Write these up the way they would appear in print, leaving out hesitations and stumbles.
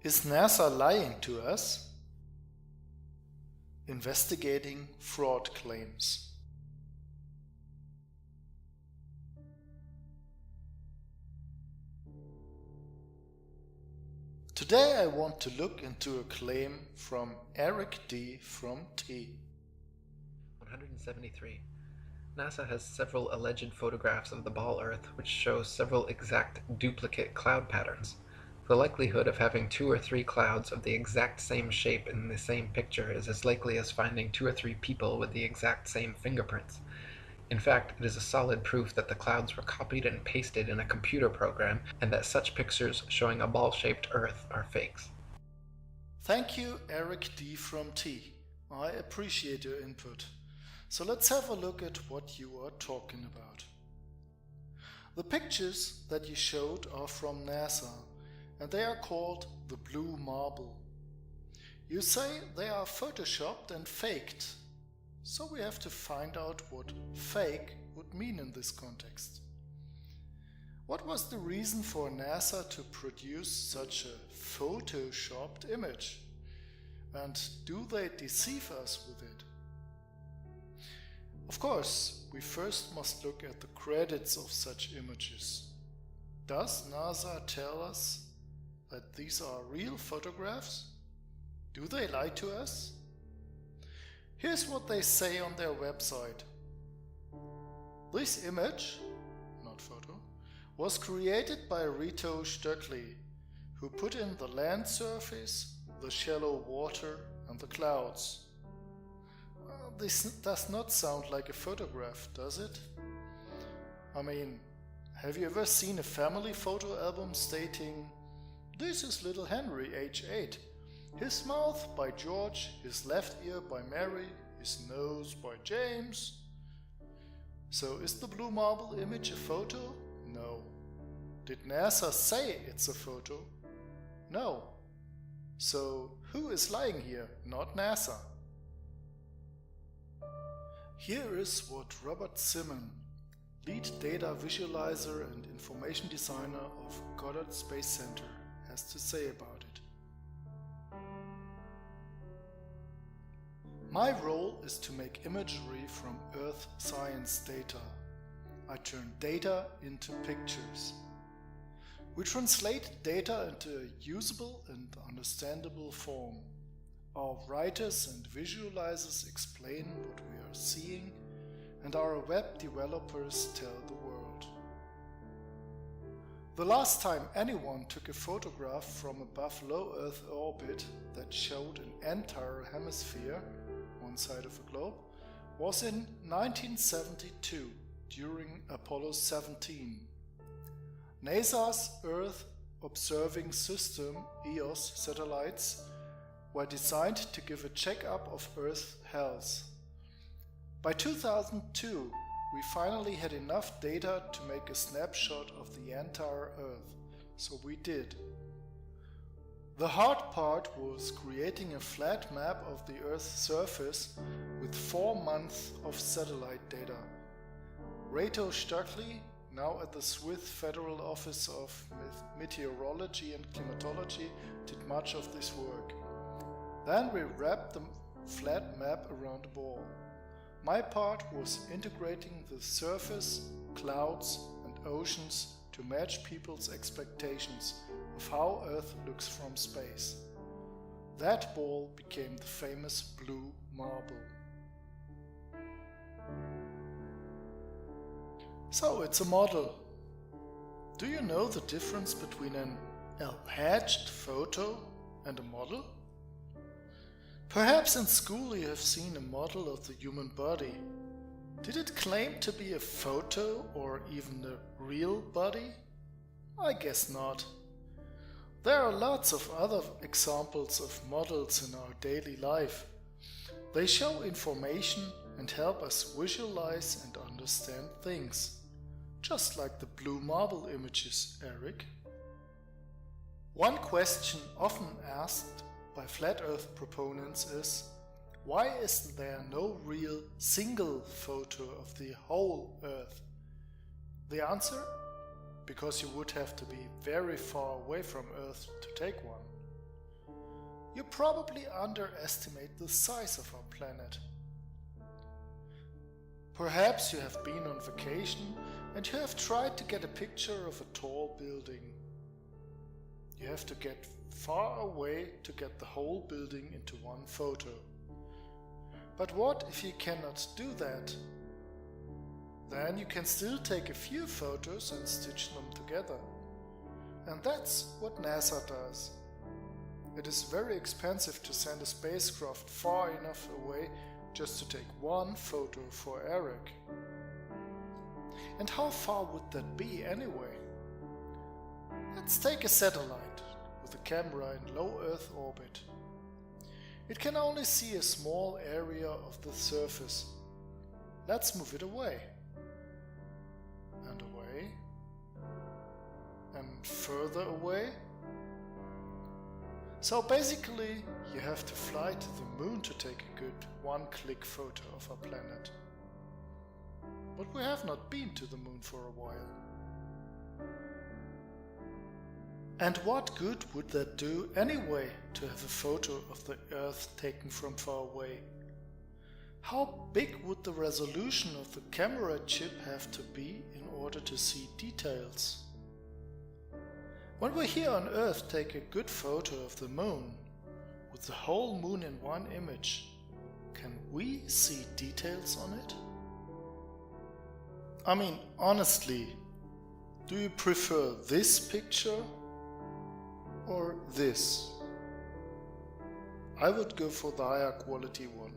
Is NASA lying to us? Investigating fraud claims. Today I want to look into a claim from Eric D. from T. 173. NASA has several alleged photographs of the ball Earth which show several exact duplicate cloud patterns. The likelihood of having 2 or 3 clouds of the exact same shape in the same picture is as likely as finding 2 or 3 people with the exact same fingerprints. In fact, it is a solid proof that the clouds were copied and pasted in a computer program and that such pictures showing a ball-shaped Earth are fakes. Thank you, Eric D. from T. I appreciate your input. So let's have a look at what you are talking about. The pictures that you showed are from NASA, and they are called the blue marble. You say they are photoshopped and faked, so we have to find out what fake would mean in this context. What was the reason for NASA to produce such a photoshopped image? And do they deceive us with it? Of course, we first must look at the credits of such images. Does NASA tell us that these are real photographs? Do they lie to us? Here's what they say on their website. This image, not photo, was created by Reto Stöckli, who put in the land surface, the shallow water and the clouds. This does not sound like a photograph, does it? I mean, have you ever seen a family photo album stating, "This is little Henry, age 8. His mouth by George, his left ear by Mary, his nose by James"? So is the blue marble image a photo? No. Did NASA say it's a photo? No. So who is lying here? Not NASA. Here is what Robert Simon, lead data visualizer and information designer of Goddard Space Center, has to say about it. My role is to make imagery from Earth science data. I turn data into pictures. We translate data into a usable and understandable form. Our writers and visualizers explain what we are seeing, and our web developers tell the world. The last time anyone took a photograph from above low Earth orbit that showed an entire hemisphere, one side of a globe, was in 1972 during Apollo 17. NASA's Earth Observing System (EOS) satellites were designed to give a check-up of Earth's health. By 2002, we finally had enough data to make a snapshot of the entire Earth, so we did. The hard part was creating a flat map of the Earth's surface with 4 months of satellite data. Reto Stöckli, now at the Swiss Federal Office of Meteorology and Climatology, did much of this work. Then we wrapped the flat map around the ball. My part was integrating the surface, clouds and oceans to match people's expectations of how Earth looks from space. That ball became the famous blue marble. So it's a model. Do you know the difference between an alleged photo and a model? Perhaps in school you have seen a model of the human body. Did it claim to be a photo or even a real body? I guess not. There are lots of other examples of models in our daily life. They show information and help us visualize and understand things. Just like the blue marble images, Eric. One question often asked by flat Earth proponents is, why is there no real single photo of the whole Earth? The answer? Because you would have to be very far away from Earth to take one. you probably underestimate the size of our planet. Perhaps you have been on vacation and you have tried to get a picture of a tall building. You have to get far away to get the whole building into one photo. But what if you cannot do that? Then you can still take a few photos and stitch them together. And that's what NASA does. It is very expensive to send a spacecraft far enough away just to take one photo for Eric. And how far would that be anyway? Let's take a satellite with a camera in low Earth orbit. It can only see a small area of the surface. Let's move it away. And away. And further away. So basically, you have to fly to the moon to take a good one-click photo of our planet. But we have not been to the moon for a while. And what good would that do anyway, to have a photo of the Earth taken from far away? How big would the resolution of the camera chip have to be in order to see details? When we here on Earth take a good photo of the moon, with the whole moon in one image, can we see details on it? I mean, honestly, do you prefer this picture or this? I would go for the higher quality one.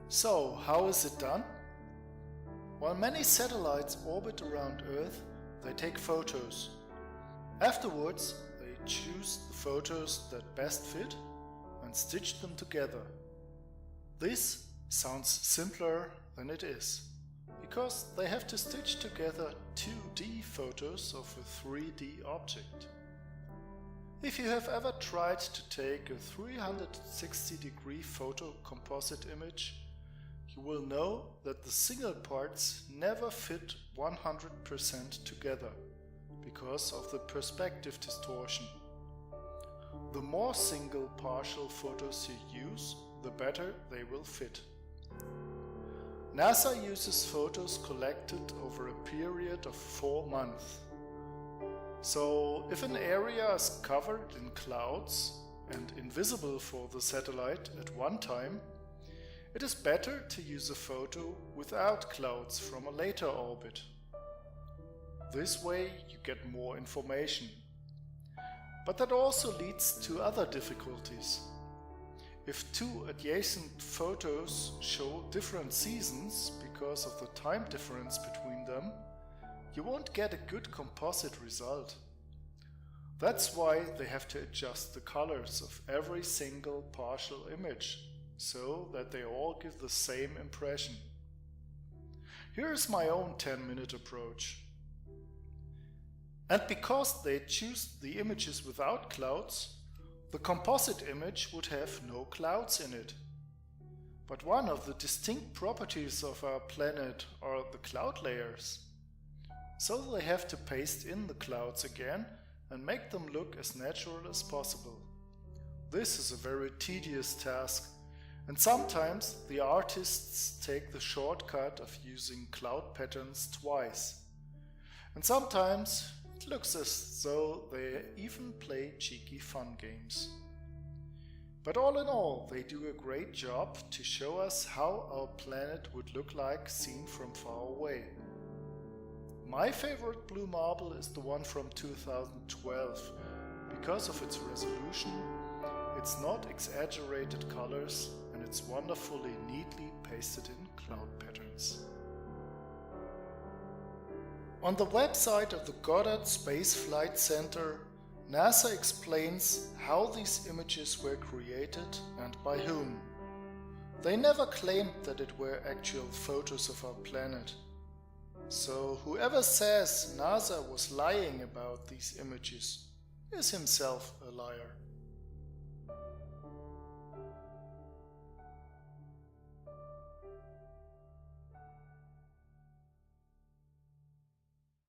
So, how is it done? While many satellites orbit around Earth, they take photos. Afterwards, they choose the photos that best fit and stitch them together. This sounds simpler than it is, because they have to stitch together 2D photos of a 3D object. If you have ever tried to take a 360-degree photo composite image, you will know that the single parts never fit 100% together because of the perspective distortion. The more single partial photos you use, the better they will fit. NASA uses photos collected over a period of 4 months. So if an area is covered in clouds and invisible for the satellite at one time, it is better to use a photo without clouds from a later orbit. This way you get more information. But that also leads to other difficulties. If two adjacent photos show different seasons because of the time difference between them, you won't get a good composite result. That's why they have to adjust the colors of every single partial image, so that they all give the same impression. Here is my own 10-minute approach. And because they choose the images without clouds, the composite image would have no clouds in it. But one of the distinct properties of our planet are the cloud layers. So they have to paste in the clouds again and make them look as natural as possible. This is a very tedious task, and sometimes the artists take the shortcut of using cloud patterns twice. And sometimes it looks as though they even play cheeky fun games. But all in all, they do a great job to show us how our planet would look like seen from far away. My favorite blue marble is the one from 2012, because of its resolution, its not exaggerated colors, and its wonderfully neatly pasted in cloud patterns. On the website of the Goddard Space Flight Center, NASA explains how these images were created and by whom. They never claimed that it were actual photos of our planet. So whoever says NASA was lying about these images is himself a liar.